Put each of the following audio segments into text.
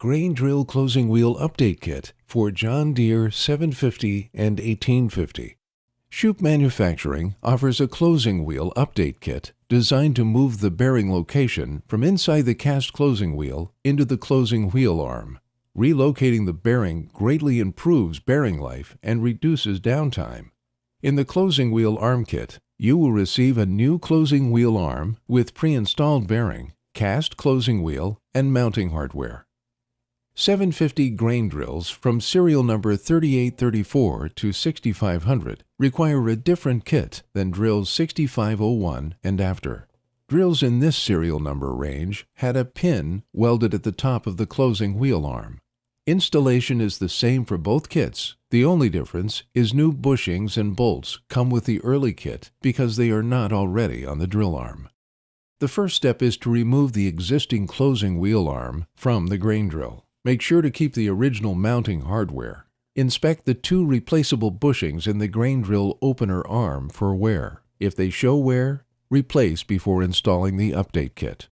Grain Drill Closing Wheel Update Kit for John Deere 750 and 1850. Shoup Manufacturing offers a closing wheel update kit designed to move the bearing location from inside the cast closing wheel into the closing wheel arm. Relocating the bearing greatly improves bearing life and reduces downtime. In the closing wheel arm kit, you will receive a new closing wheel arm with pre-installed bearing, cast closing wheel, and mounting hardware. 750 grain drills from serial number 3834 to 6500 require a different kit than drills 6501 and after. Drills in this serial number range had a pin welded at the top of the closing wheel arm. Installation is the same for both kits. The only difference is new bushings and bolts come with the early kit because they are not already on the drill arm. The first step is to remove the existing closing wheel arm from the grain drill. Make sure to keep the original mounting hardware. Inspect the two replaceable bushings in the grain drill opener arm for wear. If they show wear, replace before installing the update kit.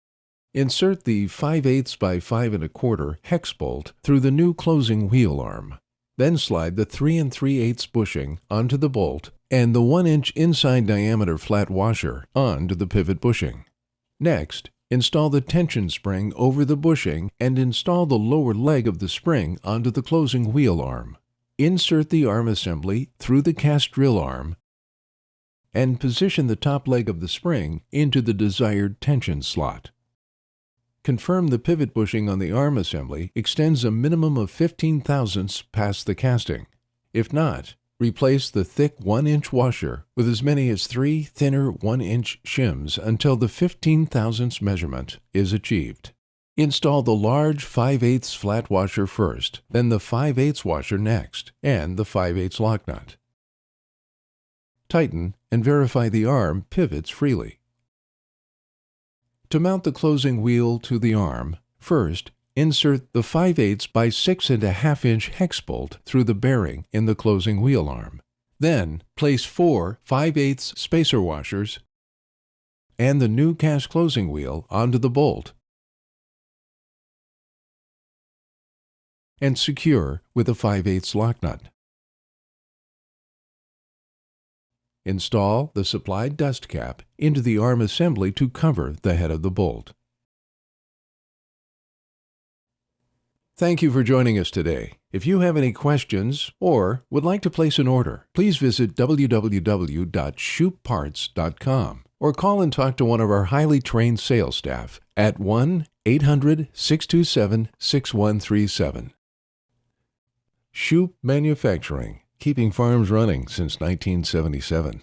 Insert the 5/8 by 5 1/4 hex bolt through the new closing wheel arm. Then slide the 3 3/8 bushing onto the bolt and the 1-inch inside diameter flat washer onto the pivot bushing. Next, install the tension spring over the bushing and install the lower leg of the spring onto the closing wheel arm. Insert the arm assembly through the cast drill arm and position the top leg of the spring into the desired tension slot. Confirm the pivot bushing on the arm assembly extends a minimum of 15 thousandths past the casting. If not, replace the thick 1-inch washer with as many as 3 thinner 1-inch shims until the 15 thousandths measurement is achieved. Install the large 5/8 flat washer first, then the 5/8 washer next, and the 5/8 lock nut. Tighten and verify the arm pivots freely. To mount the closing wheel to the arm, first insert the 5/8 by 6 1/2-inch hex bolt through the bearing in the closing wheel arm. Then place 4 5/8 spacer washers and the new cast closing wheel onto the bolt and secure with a 5/8 lock nut. Install the supplied dust cap into the arm assembly to cover the head of the bolt. Thank you for joining us today. If you have any questions or would like to place an order, please visit www.shoupparts.com or call and talk to one of our highly trained sales staff at 1-800-627-6137. Shoup Manufacturing, keeping farms running since 1977.